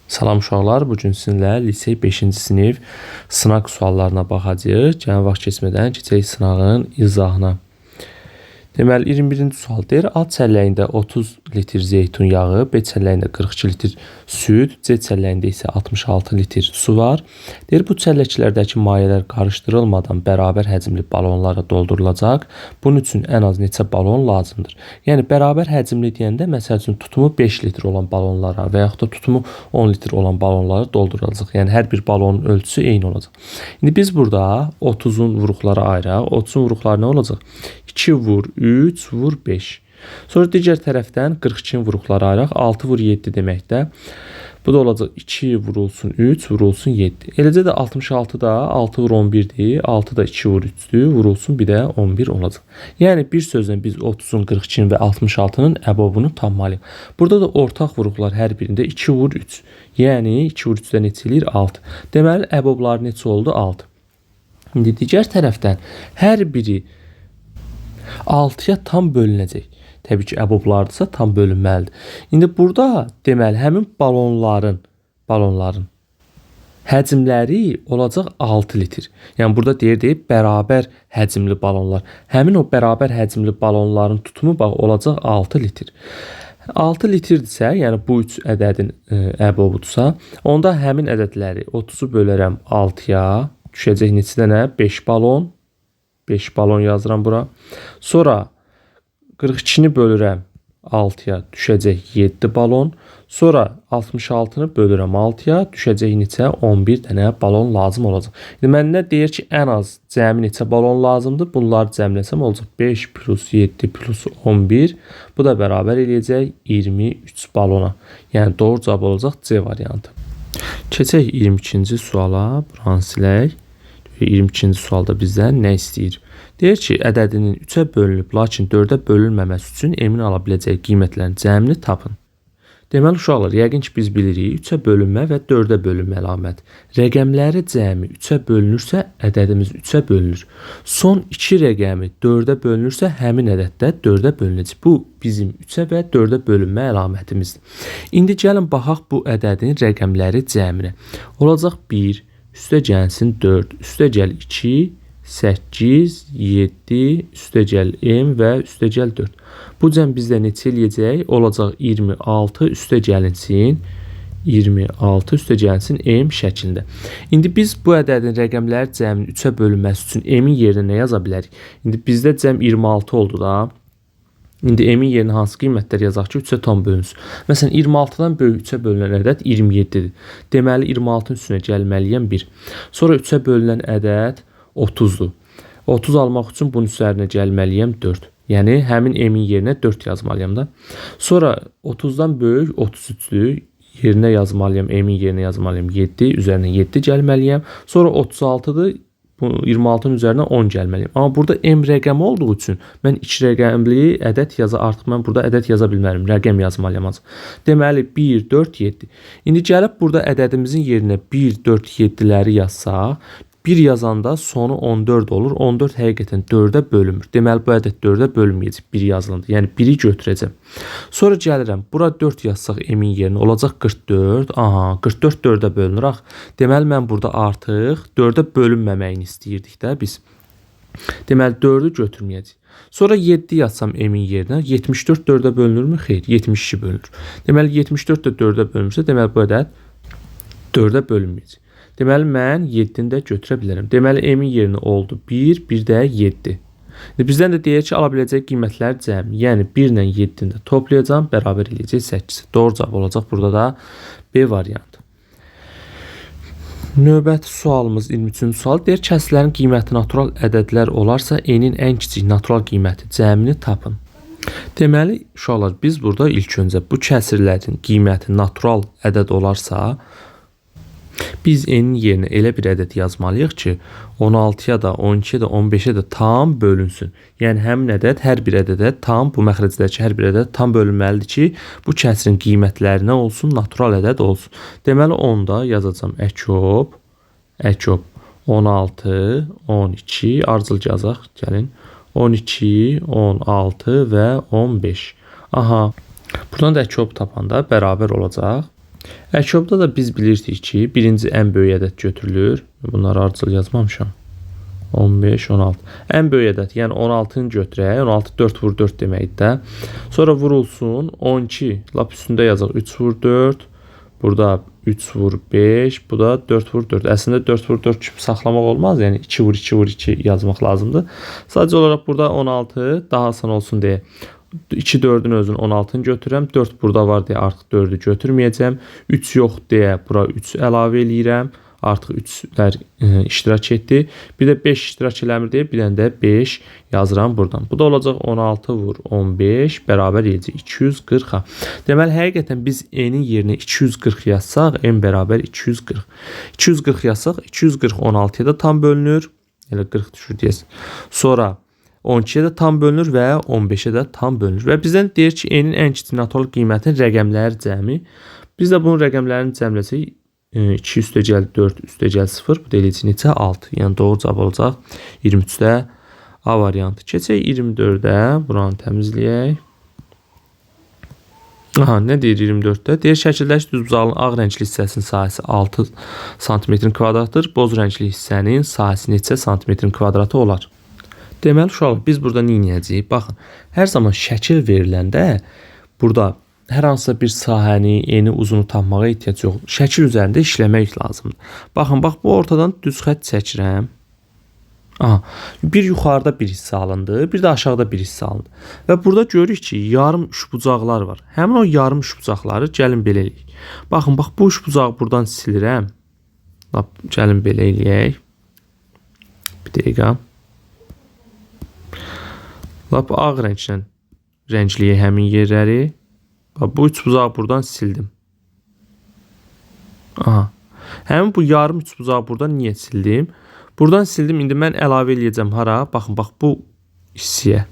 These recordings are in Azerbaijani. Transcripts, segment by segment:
Salam uşaqlar, bugün sizinlə lisey 5-ci sinif sınaq suallarına baxacağıq. Gəlin vaxt keçmədən keçək sınağın izahına. Deməli, 21-ci sual deyir, A çəlləyində 30 litr zeytun yağı, B çəlləyində 42 litr süd, C çəlləyində isə 66 litr su var. Deyir, bu çəlləklərdəki mayələr qarışdırılmadan bərabər həcmli balonlara doldurulacaq. Bunun üçün ən az neçə balon lazımdır? Yəni, bərabər həcmli deyəndə, məsəl üçün, tutumu 5 litr olan balonlara və yaxud da tutumu 10 litr olan balonlara doldurulacaq. Yəni, hər bir balonun ölçüsü eyni olacaq. İndi biz burada 30-un vuruqları ayıraq. 30-un vuruqları nə olacaq? 2 vur 3 vur 5. Sonra digər tərəfdən 42-nin vuruqları ayıraq. 6 vur 7 deməkdə. Bu da olacaq 2 vurulsun 3 vurulsun 7. Eləcə də 66 da 6 vur 11-dir. 6 da 2 vur 3-dür. Vurulsun bir də 11 olacaq. Yəni bir sözlə biz 30-un, 42-nin və 66-nın əbobunu tapmalıyıq. Burada da ortaq vuruqlar hər birində 2 vur 3. Yəni 2 vur 3-də neçə eləyir? 6. Deməli əboblar neçə oldu? 6. İndi digər tərəfdən hər biri 6-ya tam bölünəcək. Təbii ki, əboblardırsa tam bölünməlidir. İndi burada deməli həmin balonların həcmləri olacaq 6 litr. Yəni burada deyir bərabər həcmli balonlar. Həmin o bərabər həcmli balonların tutumu bax olacaq 6 litr. 6 litrdirsə, yəni bu 3 ədədin əbobudursa, onda həmin ədədləri 30-u bölərəm 6-ya, düşəcək neçə dənə? 5 balon. 5 balon yazıram bura. Sonra 42-ni bölürəm 6-ya, düşəcək 7 balon. Sonra 66-nı bölürəm 6-ya, düşəcək neçə? 11 dənə balon lazım olacaq. İndi məndə deyir ki, ən az cəmi neçə balon lazımdır? Bunları cəmləsəm olacaq 5 plus 7 plus 11. Bu da bərabər eləyəcək 23 balona. Yəni doğru cavab olacaq C variantı. Keçək 22-ci suala. Buranı silək. 22-ci sualda bizdən nə istəyir? Deyir ki, ədədinin 3-ə bölünüb, lakin 4-ə bölünməməsi üçün emin ala biləcəyi qiymətlərin cəmini tapın. Deməli, uşaqlar, yəqin ki, biz bilirik 3-ə bölünmə və 4-ə bölünmə əlamət. Rəqəmləri cəmi 3-ə bölünürsə, ədədimiz 3-ə bölünür. Son 2 rəqəmi 4-ə bölünürsə, həmin ədəddə 4-ə bölünəcək. Bu, bizim 3-ə və 4-ə bölünmə əlamətimizdir. İndi gəlin, baxaq bu ədədin rəqəmləri cəminə. Olacaq 1, üstə gəlsin 4, üstə gəl 2, 8, 7, üstə gəl m və üstə gəl 4. Bu cəm bizdə neçə eləyəcək? Olacaq 26, üstə gəlinsin 26, üstə gəlsin m şəklində. İndi biz bu ədədin rəqəmləri cəminin 3-ə bölünməsi üçün m-in yerinə nə yaza bilərik? İndi bizdə cəm 26 oldu da. İndi m-in yerinə hansı qiymətlər yazaq ki, 3-ə tam bölünsün? Məsələn, 26-dan böyük 3-ə bölünən ədəd 27-dir. Deməli, 26-ın üstünə gəlməliyəm 1. Sonra 3-ə bölünən ədəd 30-dur. 30 almaq üçün bunun üzərinə gəlməliyəm 4. Yəni, həmin m-in yerinə 4 yazmalıyam da. Sonra 30-dan böyük 33-dür. Yerinə yazmalıyam, m-in yerinə yazmalıyam 7. Üzərinə 7 gəlməliyəm. Sonra 36-dır. 26-nın üzərinə 10 gəlməliyim. Amma burada m rəqəmi olduğu üçün mən 2 rəqəmli ədəd artıq mən burada ədəd yaza bilmərəm. Rəqəm yazmalıyam. Deməli 1, 4, 7. İndi gəlib burada ədədimizin yerinə 1, 4, 7-ləri yazsaq, 1 yazanda sonu 14 olur. 14 həqiqətən 4-ə bölünmür. Deməli, bu ədəd 4-ə bölünməyəcək 1 yazılanda. Yəni, 1-i götürəcəm. Sonra gəlirəm. Bura 4 yazsaq m-in yerinə olacaq 44. Aha, 44 4-ə bölünür. Deməli, mən burada artıq 4-ə bölünməməyini istəyirdik də biz. Deməli, 4-ü götürməyəcək. Sonra 7 yazsam m-in yerinə 74 4-ə bölünürmü? Xeyr, 72 bölünür. Deməli, 74 də 4-ə bölünürsə, deməli, bu ədəd 4-ə bölünməyəcək. Deməli, mən 7-ni də götürə bilərəm. Deməli, m-in yerinə oldu 1, bir də 7. Bizdən də deyək ki, ala biləcək qiymətlər cəmi. Yəni, 1 ilə 7-ni də toplayacağım, bərabər eləyəcək 8. Doğru cavab olacaq burada da B variantı. Növbəti sualımız 23-cü sual. Deyir, kəsrlərin qiyməti natural ədədlər olarsa, n-in ən kiçik natural qiyməti cəmini tapın. Deməli, uşaqlar, biz burada ilk öncə bu kəsrlərin qiyməti natural ədəd olarsa, biz n-in yerinə elə bir ədəd yazmalıyıq ki, 16-ya da, 12-yə də, 15-ə də tam bölünsün. Yəni, həmin ədəd hər bir ədədə tam, bu məxrəcdəki hər bir ədəd tam bölünməlidir ki, bu kəsrin qiymətləri nə olsun? Natural ədəd olsun. Deməli, 10-da yazacağım əkob, 16, 12, ardıcıl yazaq, gəlin, 12, 16 və 15. Aha, buradan da əkob tapanda bərabər olacaq Əkobda da biz bilirdik ki, birinci ən böyük ədəd götürülür. Bunları ardıcıl yazmamışam. 15, 16. Ən böyük ədəd, yəni 16-nı götürək. 16 4 vur 4 deməkdir də. Sonra vurulsun 12. Lap üstündə yazaq 3 vur 4. Burada 3 vur 5. Bu da 4 vur 4. Əslində 4 vur 4 kimi saxlamaq olmaz. Yəni 2 vur 2 vur 2 yazmaq lazımdır. Sadəcə olaraq burada 16 daha asan olsun deyə 2 4-ün özünü 16-nı götürürəm. 4 burada var deyə artıq 4-ü götürməyəcəm. 3 yox deyə bura 3 əlavə eləyirəm. Artıq 3-lər iştirak etdi. Bir də 5 iştirak eləmir deyə bir dənə də 5 yazıram buradan. Bu da olacaq 16 vur 15 bərabər eləyəcək 240-a. Deməli, həqiqətən biz n-in yerinə 240 yazsaq, n bərabər 240. 240 yazsaq, 240 16-ya da tam bölünür. Elə 40 düşür deyəsin. Sonra 12-yə də tam bölünür və 15-ə də tam bölünür. Və bizdən deyir ki, n-in ən kiçik natural qiymətinin rəqəmləri cəmi. Biz də bunun rəqəmlərini cəmləsək, 2 üstəgəl 4 üstəgəl 0, bu da eləcək neçə 6. Yəni doğru cavab olacaq 23-də A variantı. Keçək 24-də, buranı təmizləyək. Aha, nə deyir 24-də? Deyir şəkildəki düzbucağın ağ rəngli hissəsinin sahəsi 6 sm kvadratdır. Boz rəngli hissənin sahəsi neçə sm kvadratı olar? Deməli uşaqlar, biz burada nə edəcəyik? Baxın, hər zaman şəkil veriləndə burada hər hansısa bir sahəni, eni, uzunu tapmağa ehtiyac yox. Şəkil üzərində işləmək lazımdır. Baxın, bax bu ortadan düz xətt çəkirəm. Aha, bir yuxarıda bir hissə alındı, bir də aşağıda bir hissə alındı. Və burada görürük ki, yarım üçbucaqlar var. Həmin o yarım üçbucaqları gəlin belə eləyək. Baxın, bax bu üçbucağı buradan silirəm. Gəlin belə eləyək. Bir dəqiqə. Lap ağ rənglə rəngləyək həmin yerləri. Bu üçbucağı buradan sildim. Aha. Həmin bu yarım üçbucağı buradan niyə sildim? Buradan sildim. İndi mən əlavə eləyəcəm hara? Baxın, bax bu hissəyə.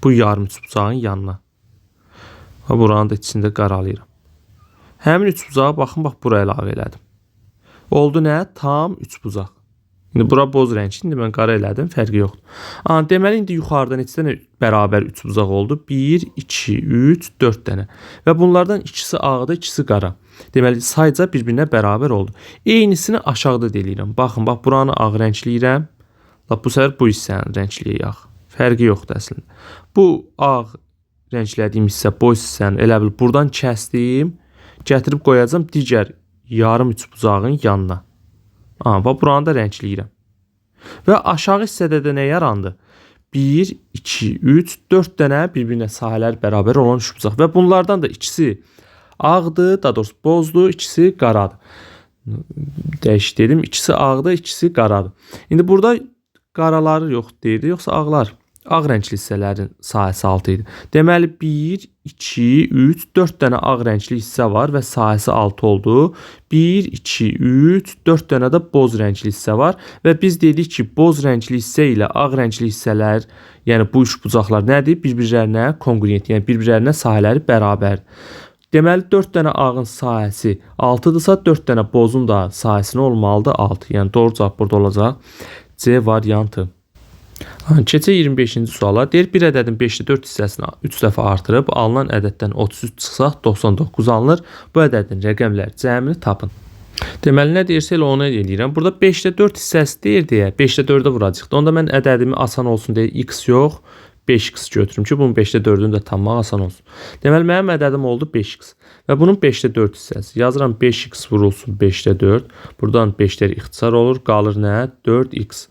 Bu yarım üçbucağın yanına. Buranın da içində qaralayıram. Həmin üçbucağı baxın, bax bura əlavə elədim. Oldu nə? Tam üçbucaq. İndi bura boz rəng. İndi mən qara elədim, fərqi yoxdur. Deməli, indi yuxarıda neçə dənə bərabər üçbucaq oldu? 1, 2, 3, 4 dənə. Və bunlardan ikisi ağda, ikisi qara. Deməli, sayca bir-birinə bərabər oldu. Eynisini aşağıda deliyirəm. Baxın, bax, buranı ağ rəngləyirəm. Bu səfər bu hissəni rəngləyək. Fərqi yoxdur əslində. Bu ağ rənglədiyim hissə, boz hissəni elə bil buradan kəsdim. Gətirib qoyacam digər yarım üçbucağın yanına. Bax, buranı da rəngləyirəm. Və aşağı hissədə də nə yarandı? 1, 2, 3, 4 dənə bir-birinə sahələr bərabər olan üçbucaq. Və bunlardan da ikisi ağdır, daha doğrusu bozdur, ikisi qaradır. Dəyiş dedim, ikisi ağdır, ikisi qaradır. İndi burada qaraları yox deyildi, yoxsa ağlar? Ağ rəngli hissələrin sahəsi 6 idi. Deməli 1, 2, 3, 4 dənə ağ rəngli hissə var və sahəsi 6 oldu. 1, 2, 3, 4 dənə də boz rəngli hissə var. Və biz dedik ki, boz rəngli hissə ilə ağ rəngli hissələr, yəni bu üçbucaqlar nədir? Bir-birlərinə konqruent, yəni bir-birlərinə sahələri bərabərdir. Deməli 4 dənə ağın sahəsi 6-dırsa 4 dənə bozun da sahəsi olmalıdır 6. Yəni doğru cavab burada olacaq C variantı. Keçək 25-ci suala. Deyir, bir ədədin 5-də 4 hissəsini 3 dəfə artırıb, alınan ədəddən 33 çıxsaq 99 alınır. Bu ədədin rəqəmlər cəmini tapın. Deməli, nə deyirsə elə onu eləyirəm. Burada 5-də 4 hissəsi deyir deyə 5-də 4-ə vuracaqdı. Onda mən ədədimi asan olsun deyə x yox, 5x götürüm ki, bunun 5-də 4-ünü də tapmaq asan olsun. Deməli, mənim ədədim oldu 5x. Və bunun 5-də 4 hissəsi. Yazıram 5x vurulsun 5-də 4. Buradan 5-lər ixtisar olur. Qalır nə? 4x.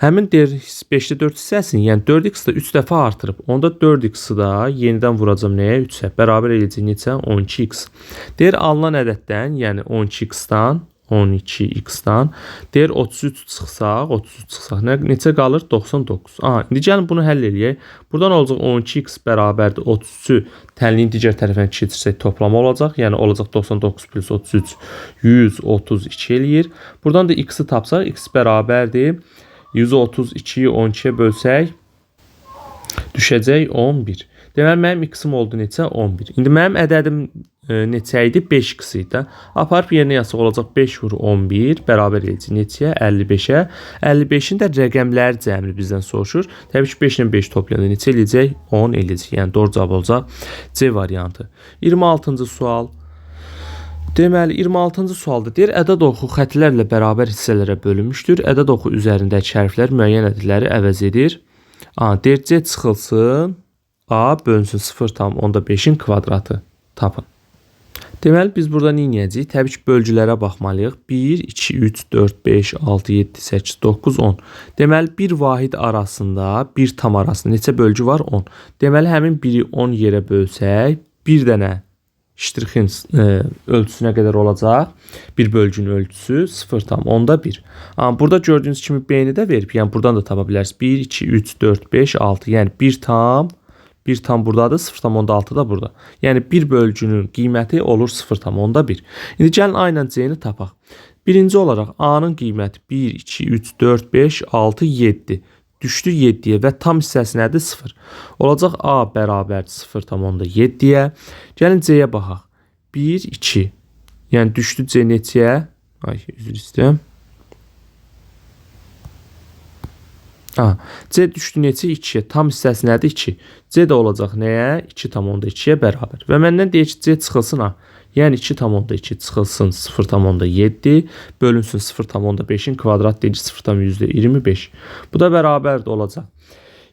Həmin deyir 5-də 4 hissəsini, yəni 4x də 3 dəfə artırıb. Onda 4x-i da yenidən vuracam nəyə? 3-ə. Bərabər eləyəcək neçə? 12x. Deyir alınan ədəddən, yəni 12x-dan, 12x-dan deyir 33 çıxsaq, neçə qalır? 99. İndi gəlin bunu həll eləyək. Buradan olacaq 12x bərabərdir 33-ü tənliyin digər tərəfinə keçirsək toplama olacaq. Yəni olacaq 99 plus 33 132 eləyir. Buradan da x-i tapsaq, x bərabərdir 132-yi 12-yə bölsək düşəcək 11. Deməli, mənim x-im oldu neçə? 11. İndi mənim ədədim neçə idi? 5x idi. Aparıb yerinə yazsaq olacaq 5 vur 11 bərabər eləyəcək neçəyə? 55-ə. 55-in də rəqəmləri cəmini bizdən soruşur. Təbii ki, 5 ilə 5 toplayanda neçə eləyəcək? 10 eləyəcək. Yəni doğru cavab olacaq C variantı. 26-cı sual. Deməli 26-cı sualda deyir, ədəd oxu xətlərlə bərabər hissələrə bölünmüşdür. Ədəd oxu üzərindəki hərflər müəyyən ədədləri əvəz edir. Deyir C çıxılsın, A bölünsün 0,5-in kvadratı tapın. Deməli biz burada nə edəcəyik? Təbii ki, bölgülərə baxmalıyıq. 1, 2, 3, 4, 5, 6, 7, 8, 9, 10. Deməli bir vahid arasında, bir tam arasında neçə bölgü var? 10. Deməli həmin biri 10 yerə bölsək, bir dənə ştrixin ölçüsü nə qədər olacaq? Bir bölgünün ölçüsü 0,1. Amma burada gördüyünüz kimi B-ni də verib. Yəni buradan da tapa bilərsiniz. 1, 2, 3, 4, 5, 6. Yəni 1 tam buradadır, 0,6 da burada. Yəni bir bölgünün qiyməti olur 0,1. İndi gəlin A ilə C-ni tapaq. Birinci olaraq A-nın qiyməti 1, 2, 3, 4, 5, 6, 7. Düşdü 7-yə və tam hissəsi nədir? 0. Olacaq A bərabər 0,7-yə. Gəlin C-yə baxaq. 1, 2. Yəni düşdü C neçəyə? Üzr istəyirəm. C düşdü neçə? 2-yə. Tam hissəsi nədir? 2. C də olacaq nəyə? 2,2-yə bərabər. Və məndən deyir ki, C çıxılsın A. Yəni 2,2 çıxılsın 0,7 bölünsün 0,5-in kvadrat deyir 0,25. Bu da bərabər olacaq.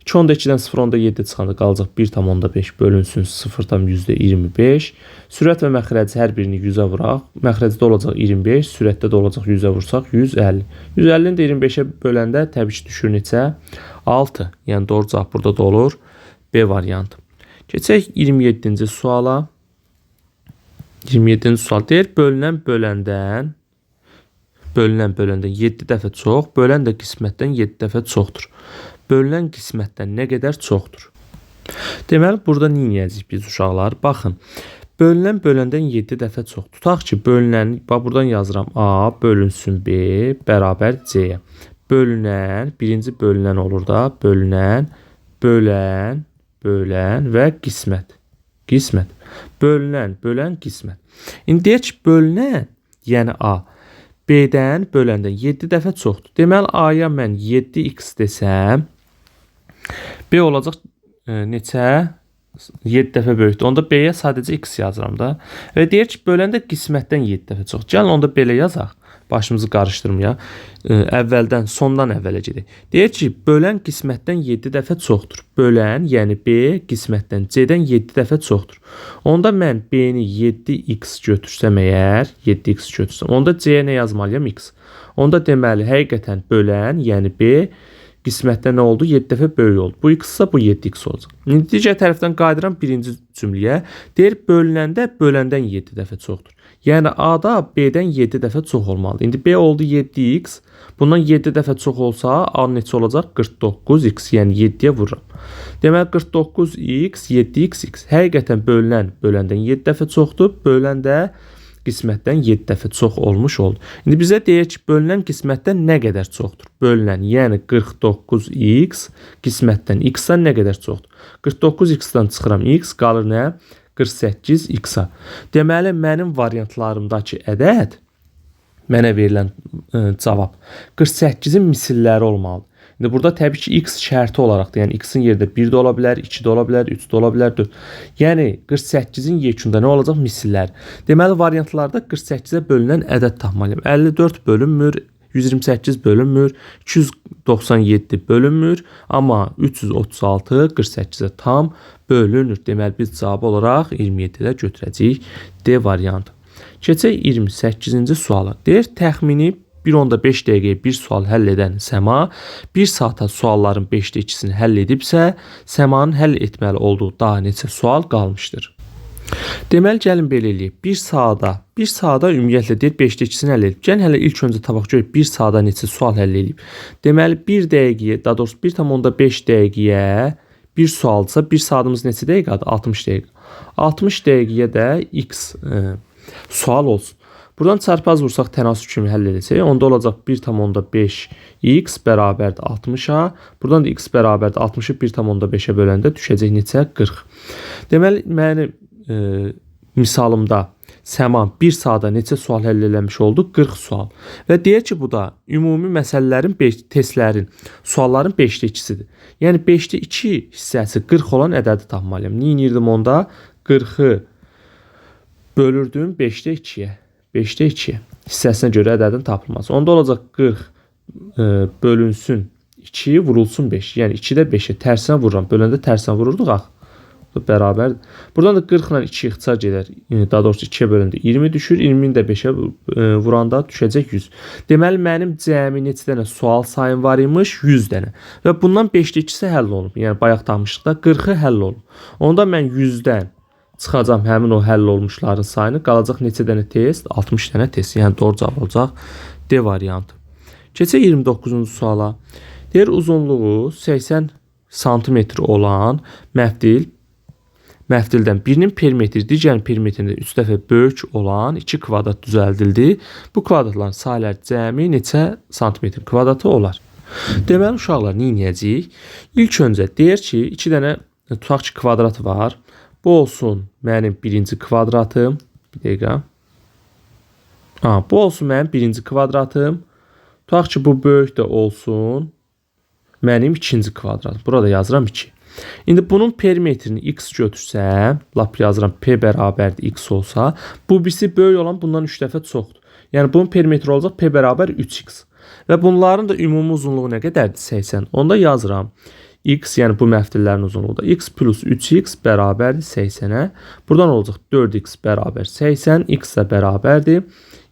2,2-dən 0,7 çıxanda qalacaq 1,5 bölünsün 0,25. Sürət və məxrəci hər birini 100-ə vuraq. Məxrəcdə olacaq 25, sürətdə də olacaq 100-ə vursaq 150. 150-ni də 25-ə böləndə təbii ki düşür neçə? 6. Yəni doğru cavab burada da olur. B variantı. Keçək 27-ci suala. 27-ci sual deyir, bölünən böləndən 7 dəfə çox, bölən də qismətdən 7 dəfə çoxdur. Bölünən qismətdən nə qədər çoxdur? Deməli, burada nə edəcəyik biz uşaqlar? Baxın, bölünən böləndən 7 dəfə çox. Tutaq ki, bölünən, buradan yazıram A bölünsün B bərabər C-yə. Bölünən, birinci bölünən olur da, bölünən, bölən və qismət. Qismət. Bölünən, qismət. İndi deyək ki, bölünən, yəni A, B-dən böləndən 7 dəfə çoxdur. Deməli, A-ya mən 7x desəm, B olacaq neçə? 7 dəfə böyükdür. Onda B-yə sadəcə x yazıram da. Və deyir ki, böləndə qismətdən 7 dəfə çox. Gəlin onda belə yazaq. Başımızı qarışdırmayaq. Əvvəldən, sondan əvvələ gedək. Deyir ki, bölən qismətdən 7 dəfə çoxdur. Bölən, yəni B qismətdən C-dən 7 dəfə çoxdur. Onda mən B-ni 7x götürsəm əgər, 7x götürsəm, onda C-yə nə yazmalıyam? X. Onda deməli, həqiqətən bölən, yəni B qismətdə nə oldu? 7 dəfə böyük oldu. Bu x-sa bu 7x olacaq. İndi digər tərəfdən qayıdıram birinci cümləyə. Deyir, bölünəndə böləndən 7 dəfə çoxdur. Yəni A-da B-dən 7 dəfə çox olmalıdır. İndi B oldu 7x. Bundan 7 dəfə çox olsa A neçə olacaq? 49x. Yəni 7-yə vururam. Deməli 49x, 7x, x. Həqiqətən bölünən böləndən 7 dəfə çoxdur. Bölən də qismətdən 7 dəfə çox olmuş oldu. İndi bizə deyir ki, bölünən qismətdən nə qədər çoxdur? Bölünən, yəni 49x qismətdən x-dan nə qədər çoxdur? 49x-dan çıxıram x, qalır nə? 48x-a. Deməli, mənim variantlarımdakı ədəd, mənə verilən cavab 48-in misilləri olmalıdır. İndi burada təbii ki, x şərti olaraqdır. Yəni, x-in yerində 1 də ola bilər, 2 də ola bilər, 3 də ola bilər, 4. Yəni, 48-in yekunda nə olacaq? Misillər. Deməli, variantlarda 48-ə bölünən ədəd tapmalıyım. 54 bölünmür, 128 bölünmür, 297 bölünmür, amma 336 48-ə tam bölünür. Deməli, biz cavab olaraq 27-də götürəcəyik D variantı. Keçək 28-ci suala. Deyir, təxmini 1.5 dəqiqəyə bir sual həll edən Səma 1 saata sualların 5-də 2-sini həll edibsə, Səmanın həll etməli olduğu daha neçə sual qalmışdır? Deməli, gəlin belə eləyək. 1 saata ümumiyyətlə deyir 5-də 2-sini həll edib. Gəlin hələ ilk öncə tapaq görək 1 saata neçə sual həll edib. Deməli, 1 dəqiqəyə, daha doğrusu 1.5 dəqiqəyə bir sualsa 1 saatımız neçə dəqiqədir? 60 dəqiqə. 60 dəqiqəyə də x sual olsun. Buradan çarpaz vursaq tənasüb kimi həll edəcək. Onda olacaq 1,5 x bərabərdir 60-a. Buradan da x bərabərdir 60-ı 1,5-ə böləndə düşəcək neçə? 40. Deməli, mənim misalımda Səma 1 saata neçə sual həll eləmiş oldu? 40 sual. Və deyək ki, bu da ümumi məsələlərin, testlərin, sualların 5-də 2-sidir. Yəni 5-də 2 hissəsi 40 olan ədədi tapmalıyam. Nə edirdim onda? 40-ı bölürdüm 5-də 2-yə. 5-də 2 hissəsinə görə ədədin tapılması. Onda olacaq 40 bölünsün 2 vurulsun 5. Yəni 2-də 5-ə tərsinə vururam. Böləndə tərsinə vururduq axı. Bərabər. Buradan da 40 ilə 2 ixtisar gedər. Daha doğrusu 2-yə böləndə 20 düşür. 20-ni də 5-ə vuranda düşəcək 100. Deməli mənim cəmi neçə dənə sual sayım var imiş? 100 dənə. Və bundan 5-də 2-si həll olunub. Yəni bayaq tapmışdıqda 40-ı həll olunub. Onda mən 100-dən çıxacam həmin o həll olmuşların sayını. Qalacaq neçə dənə test? 60 dənə test. Yəni doğru cavab olacaq D variantı. Keçək 29-cu suala. Deyir uzunluğu 80 sm olan məftildən birinin perimetri digərinin perimetrindən 3 dəfə böyük olan 2 kvadrat düzəldildi. Bu kvadratların sayıları cəmi neçə santimetr kvadratı olar? Deməli uşaqlar nə edəcəyik? İlk öncə deyir ki 2 dənə tutaq ki kvadrat var. Bu olsun mənim birinci kvadratım. Bir dəqiqə. Bu olsun mənim birinci kvadratım. Tutaq ki bu böyük də olsun mənim ikinci kvadratım. Burada yazıram 2. İndi bunun perimetrini x götürsəm, lap yazıram p bərabərdir x olsa, bu birisi böyük olan bundan 3 dəfə çoxdur. Yəni bunun perimetri olacaq p bərabər 3x. Və bunların da ümumi uzunluğu nə qədərdir? 80. Onda yazıram x, yəni bu məftillərin uzunluğu da x plus 3x bərabərdir 80-ə. Buradan olacaq 4x bərabər 80, x də bərabərdir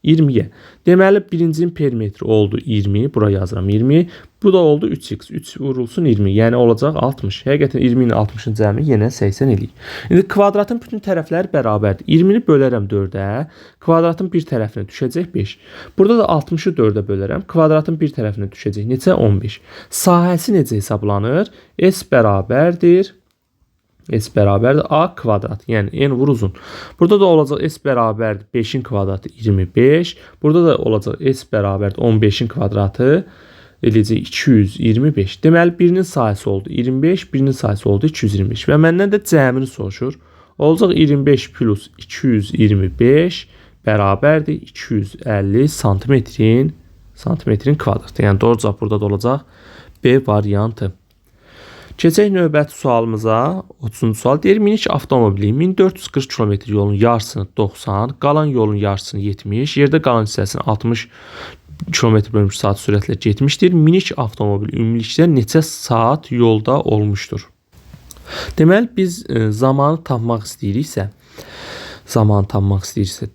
20-yə. Deməli birincinin perimetri oldu 20, bura yazıram 20. Bu da oldu 3x. 3 vurulsun 20, yəni olacaq 60. Həqiqətən 20 ilə 60-ın cəmi yenə 80 eləyir. İndi kvadratın bütün tərəfləri bərabərdir. 20-ni bölərəm 4-ə, kvadratın bir tərəfinə düşəcək 5. Burada da 60-ı 4-ə bölərəm, kvadratın bir tərəfinə düşəcək neçə? 15. Sahəsi necə hesablanır? S bərabərdir A kvadrat. Yəni n vur uzun. Burada da olacaq S bərabərdir 5-in kvadratı 25. Burada da olacaq S bərabərdir 15-in kvadratı eləyəcək 225. Deməli birinin sayısı oldu 25, birinin sayısı oldu 225. Və məndən də cəmini soruşur. Olacaq 25 plus 225 bərabərdir 250 santimetrin kvadratı. Yəni doğru cavab burada da olacaq B variantı. Keçək növbəti sualımıza. 30-cu sual deyir minik avtomobili 1440 km yolun yarısını 90, qalan yolun yarısını 70, yerdə qalan hissəsini 60 km/saat sürətlə getmişdir. Minik avtomobil ümumilikdə neçə saat yolda olmuşdur? Deməli biz zamanı tapmaq istəyiriksə,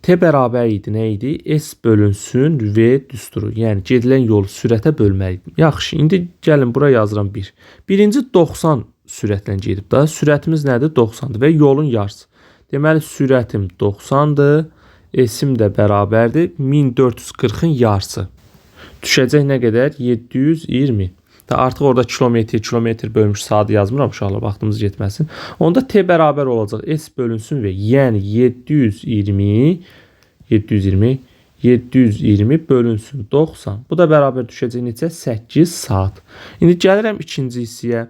T bərabər idi, nə idi? S bölünsün V düsturu. Yəni gedilən yolu sürətə bölməliydim. Yaxşı, indi gəlin bura yazıram 1. Birinci 90 sürətlə gedib da. Sürətimiz nədir? 90-dır və yolun yarısı. Deməli sürətim 90-dır. S-im də bərabərdir 1440-ın yarısı. Düşəcək nə qədər? 720. Artıq orada kilometr bölmüş saatı yazmıram uşaqlar, vaxtımız getməsin. Onda T bərabər olacaq S bölünsün V. Yəni 720 bölünsün 90. Bu da bərabər düşəcək neçə? 8 saat. İndi gəlirəm ikinci hissəyə.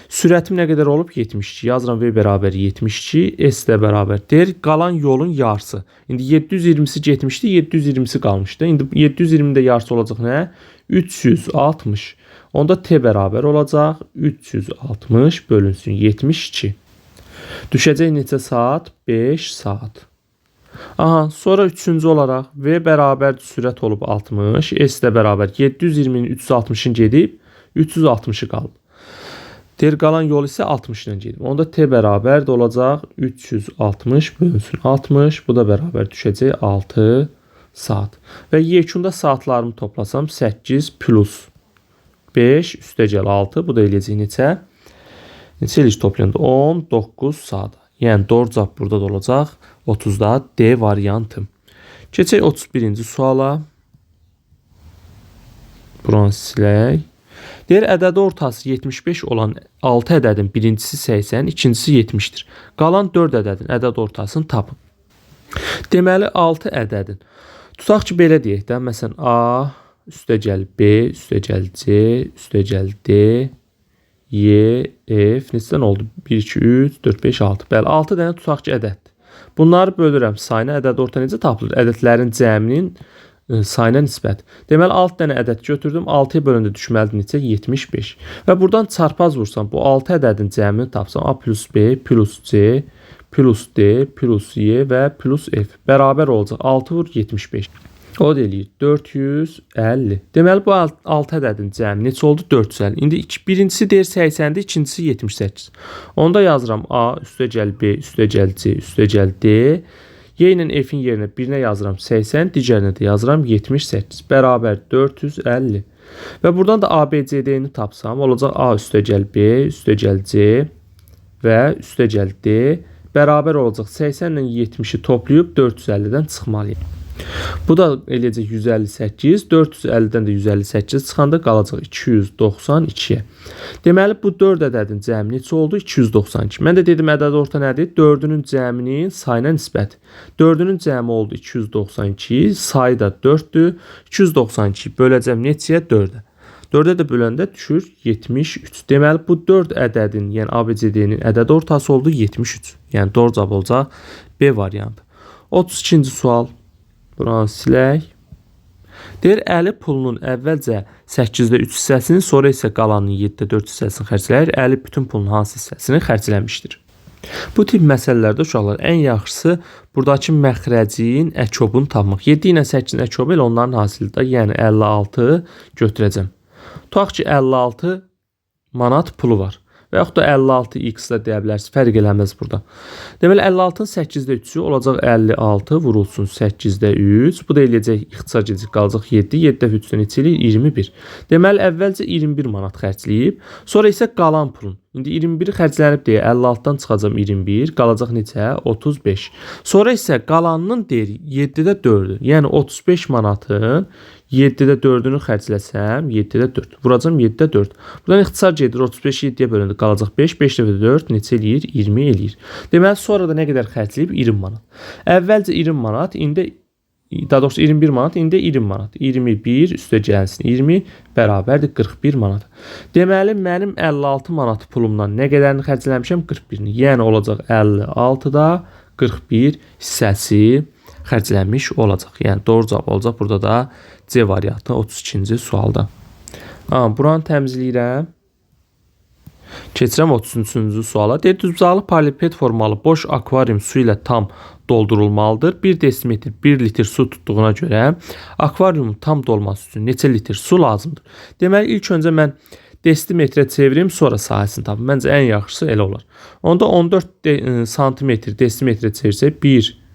Sürətim nə qədər olub? 72. Yazıram V bərabər 72. S də bərabər. Deyir qalan yolun yarısı. İndi 720'si getmişdi, 720'si qalmışdı. İndi 720'də yarısı olacaq nə? 360. Onda T bərabər olacaq 360 bölünsün 72. Düşəcək neçə saat? 5 saat. Sonra üçüncü olaraq V bərabər sürət olub 60. S də bərabər 720'nin 360'ın gedib 360'ı qalıb. Deyir qalan yol isə 60 ilə gedib. Onda T bərabər də olacaq 360 bölünsün 60. Bu da bərabər düşəcək 6 saat. Və yekunda saatlarımı toplasam 8 plus 5 üstəgəl 6. Bu da eləyəcək neçə? Neçə eləyəcək toplayanda? 19 saat. Yəni doğru cavab burada da olacaq 30'da D variantı. Keçək 31-ci suala. Buranı silək. Deyir ədədi ortası 75 olan 6 ədədin birincisi 80, ikincisi 70'dir. Qalan 4 ədədin ədəd ortasını tapın. Deməli 6 ədədin. Tutaq ki belə deyək də, məsələn A üstəgəl B, üstəgəl C, üstəgəl D, Y, F, neçədən oldu? 1, 2, 3, 4, 5, 6. Bəli, 6 dənə tutaq ki ədəddir. Bunları bölürəm sayına, ədəd orta necə tapılır? Ədədlərin cəminin sayına nisbət. Deməli 6 dənə ədəd götürdüm. 6'ya bölündə düşməlidir neçə? 75. Və buradan çarpaz vursam, bu 6 ədədin cəmini tapsam, A plus B plus C plus D plus Y və plus F bərabər olacaq 6 vur 75. O da eləyir 450. Deməli bu 6 ədədin cəmi neçə oldu? 450. İndi birincisi deyir 80-dir, ikincisi 78. Onda yazıram A üstəgəl B üstəgəl C üstəgəl D. Y ilə F-in yerinə birinə yazıram 80, digərinə də yazıram 78 bərabər 450. Və buradan da ABCD-ni tapsam olacaq A üstəgəl B üstəgəl C və üstəgəl D bərabər olacaq 80 ilə 70-i toplayıb 450-dən çıxmalıyım. Bu da eləyəcək 158, 450-dən də 158 çıxanda qalacaq 292-yə. Deməli bu 4 ədədin cəmi neçə oldu? 292. Mən də dedim ədəd orta nədir? 4-ünün cəminin sayına nisbəti. 4-ünün cəmi oldu 292, sayı da 4-dür. 292 böləcəm neçəyə? 4-ə. 4-ə də böləndə düşür 73. Deməli bu 4 ədədin, yəni ABCD-nin ədəd ortası oldu 73. Yəni doğru cavab olacaq B variantı. 32-ci sual. Buranı silək. Deyir, 50 pulunun əvvəlcə 8-də 3 hissəsini, sonra isə qalanının 7-də 4 hissəsini xərcləyir. 50 bütün pulun hansı hissəsini xərcləmişdir? Bu tip məsələlərdə uşaqlar ən yaxşısı buradakı məxrəcin əkobunu tapmaq. 7 ilə 8-in əkobu elə onların hasilidir. Yəni 56 götürəcəm. Tutaq ki 56 manat pulu var. Və yaxud da 56x da deyə bilərsiniz. Fərq eləməz burada. Deməli 56-ın 8-də 3-ü olacaq 56 vurulsun 8-də 3. Bu da eləyəcək ixtisar gedəcək qalacaq 7. 7-də 3-dən neçə eləyir? 21. Deməli əvvəlcə 21 manat xərcləyib. Sonra isə qalan pulun. İndi 21 xərclənib deyə 56-dan çıxacam 21. Qalacaq neçə? 35. Sonra isə qalanının deyir 7-də 4-ü. Yəni 35 manatın 7-də 4-ünü xərcləsəm 7-də 4. Vuracam 7-də 4. Buradan ixtisar gedir. 35 7-yə bölündü. Qalacaq 5. 5 dəfə 4 neçə eləyir? 20 eləyir. Deməli sonra da nə qədər xərcləyib? 20 manat. Əvvəlcə 20 manat, indi daha doğrusu 21 manat, indi 20 manat. 21 üstə gəlsin 20 bərabərdir 41 manat. Deməli mənim 56 manat pulumdan nə qədərini xərcləmişəm? 41-ni. Yəni olacaq 56-da 41 hissəsi xərclənmiş olacaq. Yəni doğru cavab olacaq burada da C variantı 32-ci sualda. Buranı təmizləyirəm. Keçirəm 33-cü suala. Deyir, düzbucaqlı paralelpiped formalı boş akvarium su ilə tam doldurulmalıdır. 1 desimetr 1 litr su tutduğuna görə akvariumun tam dolması üçün neçə litr su lazımdır? Deməli ilk öncə mən desimetrə çevirim, sonra sahəsini tapım. Məncə ən yaxşısı elə olar. Onda 14 santimetr desimetrə çevirsək 1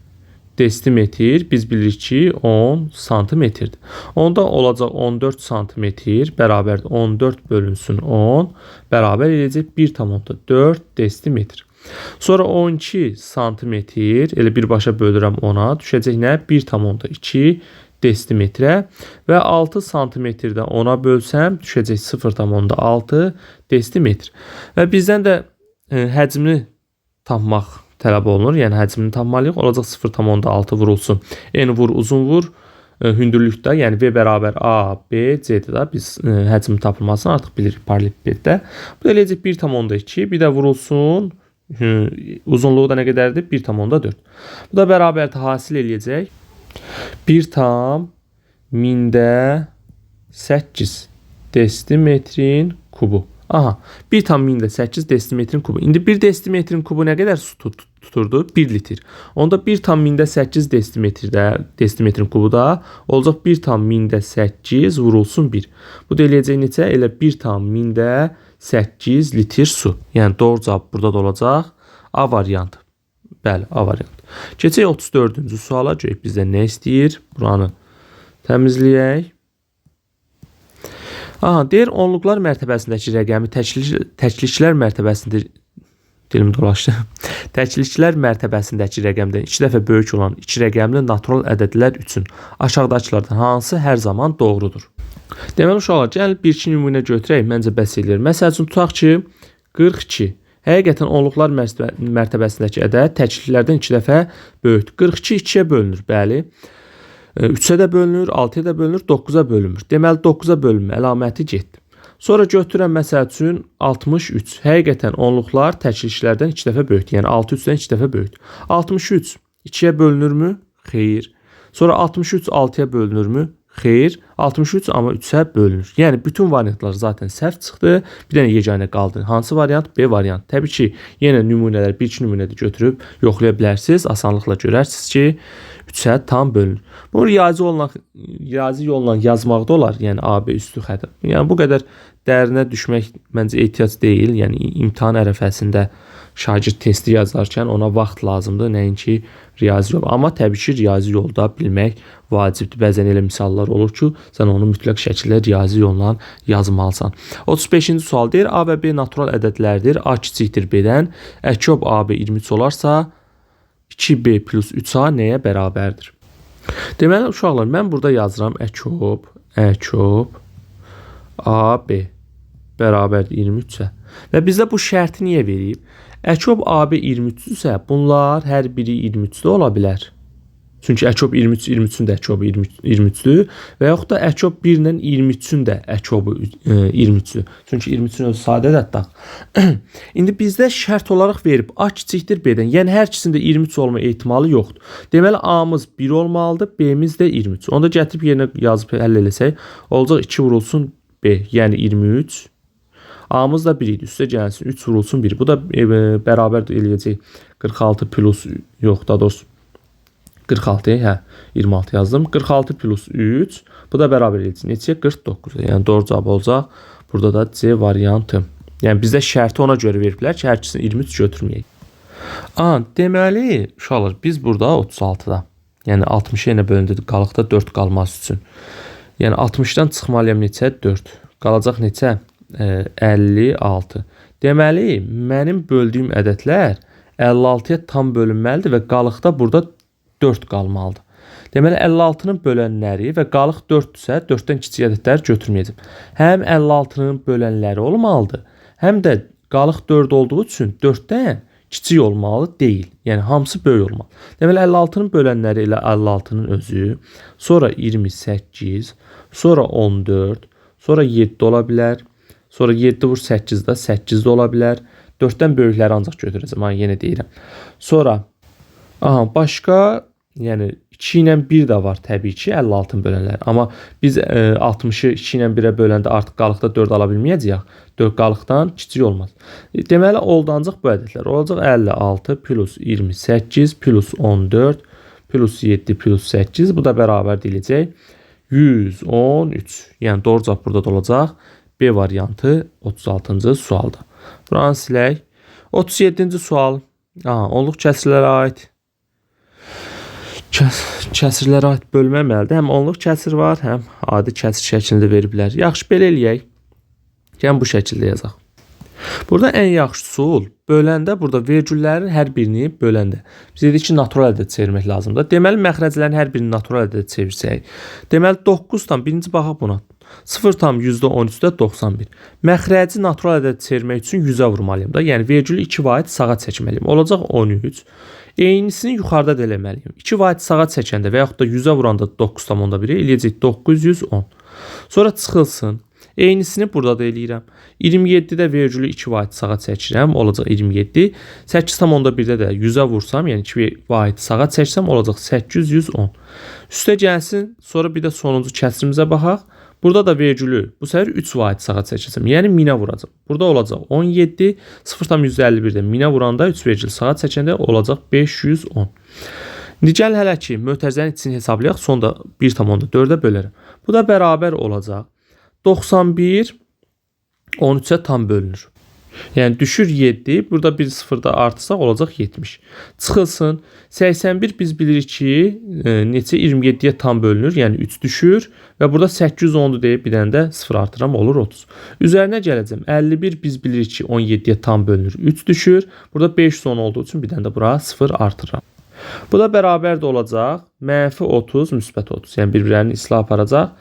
desimetr biz bilirik ki 10 santimetrdir. Onda olacaq 14 santimetr bərabərdir 14 bölünsün 10 bərabər edəcək 1,4 desimetr. Sonra 12 santimetr elə birbaşa bölürəm 10-a düşəcək nə? 1,2 desimetrə və 6 santimetrdə 10-a bölsəm düşəcək 0,6 desimetr. Və bizdən də həcmini tapmaq tələb olunur. Yəni həcmini tapmalıyıq. Olacaq 0,6 vurulsun. N vur uzun vur hündürlükdə, yəni V bərabər A, B, C-də də biz həcmin tapılmasını artıq bilirik paralelpipeddə. Bu da eləyəcək 1,2. Bir də vurulsun uzunluğu da nə qədərdir? 1,4. Bu da bərabərdir hasil eləyəcək 1,8 desimetrin kubu. 1,8 desimetrin kubu. İndi 1 desimetrin kubu nə qədər su tuturdu? 1 litr. Onda 1,8 desimetrin kubu da olacaq 1,8 vurulsun 1. Bu da eləyəcək neçə? Elə 1,8 litr su. Yəni doğru cavab burada da olacaq A variantı. Bəli, A variantı. Keçək 34-cü suala. Görək bizdə nə istəyir? Buranı təmizləyək. Deyir, onluqlar mərtəbəsindəki rəqəmi təkliklər mərtəbəsində dilim dolaşdı. Təkliklər mərtəbəsindəki rəqəmdən 2 dəfə böyük olan 2 rəqəmli natural ədədlər üçün aşağıdakılardan hansı hər zaman doğrudur? Deməli uşaqlar, gəlin bir-iki nümunə götürək, məncə bəs eləyir. Məsəl üçün tutaq ki 42. Həqiqətən onluqlar mərtəbəsindəki ədəd təkliklərdən 2 dəfə böyükdür. 42 2-yə bölünür, bəli. 3-ə də bölünür, 6-ya da bölünür, 9-a bölünmür. Deməli 9-a bölünmə əlaməti getdi. Sonra götürəm məsəl üçün 63. Həqiqətən onluqlar təkliklərdən 2 dəfə böyükdür. Yəni 6 3-dən 2 dəfə böyükdür. 63 2-yə bölünürmü? Xeyr. Sonra 63 6-ya bölünürmü? Xeyr, 63 amma 3-ə bölünür. Yəni bütün variantlar zaten səhv çıxdı. Bir dənə yeganə qaldı. Hansı variant? B variant. Təbii ki, yenə nümunələr 1-2 nümunədə götürüb yoxlaya bilərsiniz. Asanlıqla görərsiniz ki, 3-ə tam bölünür. Bunu riyazi yolla yazmaq da olar. Yəni AB üstü xətt. Yəni bu qədər dərinə düşmək məncə ehtiyac deyil. Yəni imtahan ərəfəsində şagird testi yazarkən ona vaxt lazımdır, nəinki riyazi yol. Amma təbii ki, riyazi yolda bilmək vacibdir. Bəzən elə misallar olur ki, sən onu mütləq şəkildə riyazi yolla yazmalısan. 35-ci sual deyir, A və B natural ədədlərdir. A kiçikdir B-dən. Əkob AB 23 olarsa 2B plus 3A nəyə bərabərdir? Deməli, uşaqlar, mən burada yazıram əkob AB bərabərdir 23-ə. Və bizdə bu şərti niyə verib? Əkob AB 23-dürsə, bunlar hər biri 23-də ola bilər. Çünki əkob 23, 23-ün də əkobu 23-dür və yaxud da əkob 1-lə 23-ün də əkobu 23-dür. Çünki 23-ün özü sadə ədəddir. İndi bizdə şərt olaraq verib A kiçikdir B-dən. Yəni hər ikisində 23 olma ehtimalı yoxdur. Deməli A-mız 1 olmalıdır, B-miz də 23. Onda gətirib yerinə yazıb həll eləsək, olacaq 2 vurulsun B, yəni 23. A-mız da 1 idi. Üstə gəlsin 3 vurulsun 1. Bu da bərabər eləyəcək 46 plus yox, daha doğrusu 46, hə, 26 yazdım. 46 plus 3, bu da bərabər eləyəcək. Neçə? 49. Yəni doğru cavab olacaq. Burada da C variantı. Yəni bizdə şərti ona görə veriblər ki, hər ikisini 23 götürməyək. Deməli, uşaqlar, biz burada 36-da, yəni 60-a yenə bölündük, qalıqda 4 qalması üçün. Yəni 60-dan çıxmalıyam neçə? 4. Qalacaq neçə? 56. Deməli, mənim böldüyüm ədədlər 56-ya tam bölünməlidir və qalıqda burada 4 qalmalıdır. Deməli, 56-nın bölənləri və qalıq 4-dürsə, 4-dən kiçik ədədləri götürməyəcəm. Həm 56-nın bölənləri olmalıdır, həm də qalıq 4 olduğu üçün 4-dən kiçik olmalı deyil. Yəni, hamısı böyük olmalı. Deməli, 56-nın bölənləri ilə 56-nın özü, sonra 28, sonra 14, sonra 7 ola bilər. Sonra 7 vur 8-də 8 də ola bilər. 4-dən böyükləri ancaq götürəcəm. Yenə deyirəm. Sonra başqa, yəni 2 ilə 1 də var təbii ki, 56-nın bölənləri. Amma biz 60-ı 2 ilə 1-ə böləndə artıq qalıqda 4 ala bilməyəcəyik. 4 qalıqdan kiçik olmaz. Deməli, oldu ancaq bu ədədlər. Olacaq 56 plus 28 plus 14 plus 7 plus 8. Bu da bərabər deyiləcək 113. Yəni doğru cavab burada da olacaq. B variantı 36-cı sualda. Buranı silək. 37-ci sual. Onluq kəsirlərə aid. Kəsirlərə aid bölmə əməlidir. Həm onluq kəsir var, həm adi kəsir şəklində veriblər. Yaxşı, belə eləyək. Yəni bu şəkildə yazaq. Burada ən yaxşı üsul böləndə, burada vergüllərin hər birini böləndə. Biz dedik ki, natural ədəd çevirmək lazımdır. Deməli, məxrəclərin hər birini natural ədəd çevirsək. Deməli, 9-dan birinci baxaq buna. 0,13-də 91. Məxrəci natural ədəd çevirmək üçün 100-ə vurmalıyım da. Yəni, vergülü 2 vahid sağa çəkməliyim. Olacaq 13. Eynisini yuxarıda da eləməliyim. 2 vahid sağa çəkəndə və yaxud da 100-ə vuranda 9,1 eləyəcək 910. Sonra çıxılsın. Eynisini burada da eləyirəm. 27-də vergülü 2 vahid sağa çəkirəm, olacaq 27. 8,1-də də 100-ə vursam, yəni 2 vahid sağa çəksəm, olacaq 810. Üstə gəlsin, sonra bir də sonuncu kəsirimizə baxaq. Burada da vergülü bu səfər 3 vahid sağa çəkəcəm, yəni 1000-ə vuracam. Burada olacaq 17, 0,151-də 1000-ə vuranda 3 vergül sağa çəkəndə olacaq 510. İndi gəl hələ ki, mötərizənin içini hesablayaq, sonda 1,4-ə bölərəm. Bu da bərabər olacaq. 91 13-ə tam bölünür. Yəni düşür 7, burada bir sıfırda artırsaq olacaq 70. Çıxılsın. 81 biz bilirik ki, neçə 27-yə tam bölünür, yəni 3 düşür və burada 810-dur deyib bir dənə də 0 artıram, olur 30. Üzərinə gələcəm. 51 biz bilirik ki, 17-yə tam bölünür, 3 düşür. Burada 510 olduğu üçün bir dənə də bura 0 artıram. Bu da bərabər də olacaq. Mənfi 30, müsbət 30. Yəni bir-birlərini islah aparacaq.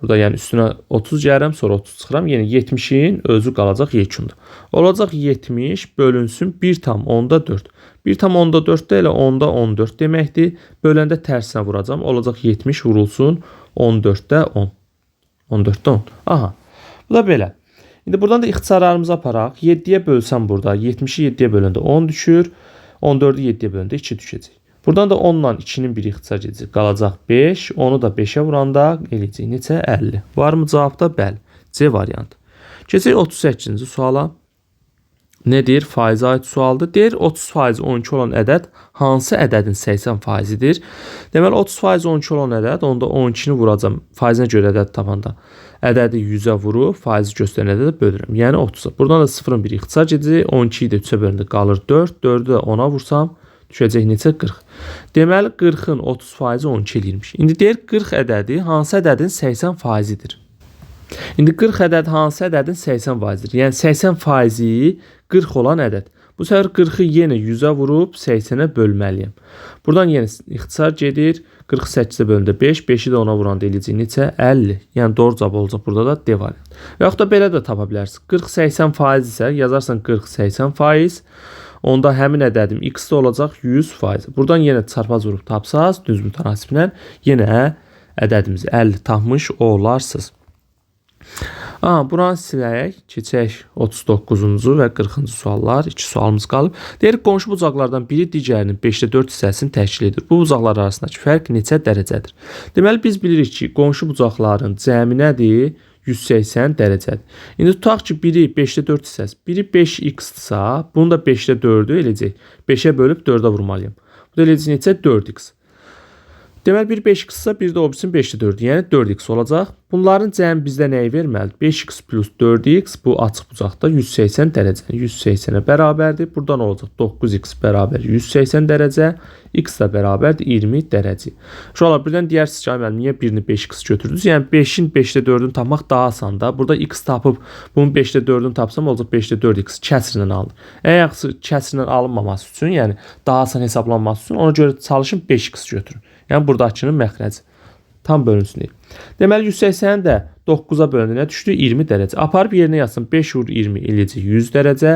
Burada yəni üstünə 30 gəlirəm, sonra 30 çıxıram. Yəni 70-in özü qalacaq yekunda. Olacaq 70 bölünsün 1,4. 1,4 ilə 10-da 14 deməkdir. Böləndə tərsinə vuracam. Olacaq 70 vurulsun 14-də 10. 14-də 10. Aha. Bu da belə. İndi buradan da ixtisarlarımızı aparaq. 7-yə bölsəm burada 70-i 7-yə böləndə 10 düşür. 14-ü 7-yə böləndə 2 düşəcək. Buradan da 10 ilə 2-nin biri ixtisar edəcək. Qalacaq 5. Onu da 5-ə vuranda eləyəcək. Neçə? 50. Varmı cavabda? Bəli. C variantı. Keçək 38-ci suala. Nedir? Faizə aid sualdır. Deyir 30% 12 olan ədəd hansı ədədin 80%-dir? Deməli 30% 12 olan ədəd, onda 12-ni vuracam. Faizinə görə ədəd tapanda ədədi 100-ə vurub, faizi göstərən ədədə bölürəm. Yəni 30-a. Buradan da 0-ın biri ixtisar edəcək. 12-yi də 3-ə bölündə qalır 4. 4-ü də 10-a vursam düşəcək neçə? 40. Deməli 40-ın 30%-i 12 eləyirmiş. İndi deyir 40 ədədi hansı ədədin 80%-idir? İndi 40 ədəd hansı ədədin 80%-idir? Yəni 80%-i 40 olan ədəd. Bu səfər 40-ı yenə 100-ə vurub 80-ə bölməliyəm. Buradan yenə ixtisar gedir. 48-ə bölündə 5, 5-i də ona vuranda eləyəcək neçə? 50. Yəni doğru cavab olacaq burada da D variantı. Və yaxud da belə də tapa bilərsiniz. 40-80% isə yazarsan 40-80%. Onda həmin ədədim x-də olacaq 100%. Buradan yenə çarpaz vurub tapsaz, düz mütənasiblə yenə ədədimizi 50 tapmış olarsınız. Buranı silək, keçək 39-cu və 40-cı suallar. 2 sualımız qalıb. Deyir, qonşu bucaqlardan biri digərinin 5-də 4 hissəsini təşkil edir. Bu bucaqlar arasındakı fərq neçə dərəcədir? Deməli, biz bilirik ki, qonşu bucaqların cəmi nədir? 180 dərəcədir. İndi tutaq ki, biri 5-də 4 hissəsi, biri 5x-dırsa, bunu da 5-də 4-ü eləyəcək. 5-ə bölüb 4-ə vurmalıyım. Bu da eləyəcək neçə? 4x. Deməli, biri 5x-dırsa, biri də o birisinin 5-də 4-ü, yəni 4x olacaq. Bunların cəmi bizdə nəyi verməlidir? 5x plus 4x, bu açıq bucaqda 180 dərəcə. 180-ə bərabərdir. Buradan olacaq 9x bərabər 180 dərəcə. X də bərabərdir 20 dərəcə. Uşaqlar, birdən deyərsiniz ki, müəllim, niyə birini 5x götürdünüz? Yəni 5-in 5-də 4-ünü tapmaq daha asandır. Burada x tapıb bunun 5-də 4-ünü tapsam olacaq 5-də 4x kəsrlə alınır. Əgər kəsrlə alınmaması üçün, yəni daha asan hesablanması üçün ona görə çalışın 5x götürün. Yəni buradakının məxrəci tam bölünsün deyil. Deməli 180 də 9-a bölündə nə düşdü? 20 dərəcə. Aparıb yerinə yazsın. 5 vur 20 eləyəcək 100 dərəcə.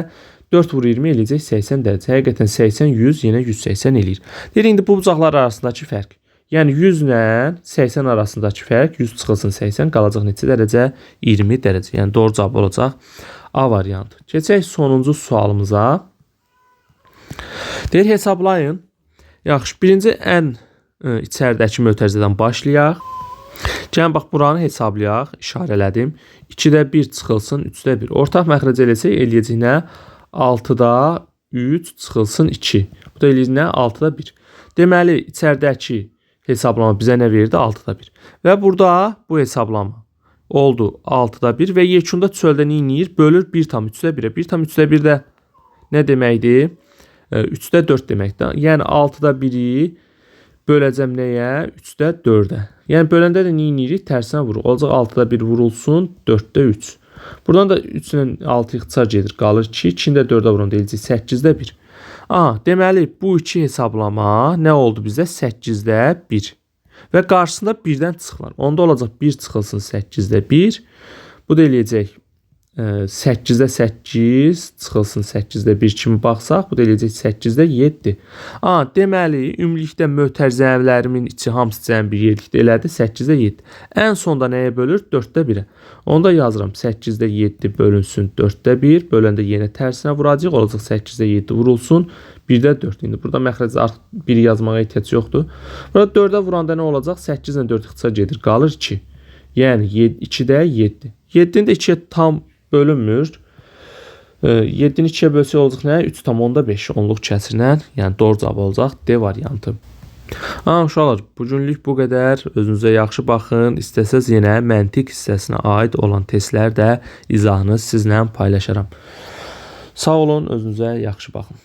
4 vur 20 eləyəcək 80 dərəcə. Həqiqətən 80, 100, yenə 180 eləyir. Deyir, indi bu bucaqlar arasındakı fərq. Yəni 100 ilə 80 arasındakı fərq 100 çıxılsın 80 qalacaq neçə dərəcə? 20 dərəcə. Yəni doğru cavab olacaq A variantı. Keçək sonuncu sualımıza. Deyir, hesablayın. Yaxşı, birinci ən içəridəki mötərizədən başlayaq. Gəlin, bax, buranı hesablayaq. İşarələdim. 2-də 1 çıxılsın 3-də 1. Ortaq məxrəc eləsək, eləyəcək nə? 6-da 3 çıxılsın 2. Bu da eləyəcək nə? 6-da 1. Deməli, içəridəki hesablama bizə nə verdi? 6-da 1. Və burada bu hesablama oldu 6-da 1 və yekunda çöldə nə edir? Bölür 1/3-də 1-ə. 1/3-də 1 də nə deməkdir? 3-də 4 deməkdir. Yəni 6-da 1-i böləcəm nəyə? 3-də 4-ə. Yəni böləndə də nə edirik? Tərsinə vuruq. Olacaq 6-da 1 vurulsun 4-də 3. Buradan da 3 ilə 6 ixtisar gedir. Qalır 2. 2-ni də 4-ə vurun deyəcək 8-də 1. Deməli bu iki hesablama nə oldu bizdə? 8-də 1. Və qarşısında 1-dən çıxılar. Onda olacaq 1 çıxılsın 8-də 1. Bu da eləyəcək 8-də 8 çıxılsın 8-də 1 kimi baxsaq, bu da eləyəcək 8-də 7. Deməli, ümumilikdə mötərizələrimin içi hamısı cəmi bir yerlikdə elədi 8-də 7. Ən sonda nəyə bölür? 4-də 1-ə. Onu da yazıram. 8-də 7 bölünsün 4-də 1. Böləndə yenə tərsinə vuracaq. Olacaq 8-də 7 vurulsun 1-də 4. İndi burada məxrəcdə artıq 1 yazmağa ehtiyac yoxdur. Burada 4-də vuranda nə olacaq? 8 ilə 4 ixtisar gedir. Qalır 2. Yəni 2-də 7. 7-ni də 2-yə tam bölünmür. 7-ni 2-yə bölsək olacaq nə? 3/5 onluq kəsrlə. Yəni doğru cavab olacaq D variantı. Uşaqlar, bugünlük bu qədər. Özünüzə yaxşı baxın. İstəsəz yenə məntiq hissəsinə aid olan testlər də izahını sizlə paylaşaram. Sağ olun, özünüzə yaxşı baxın.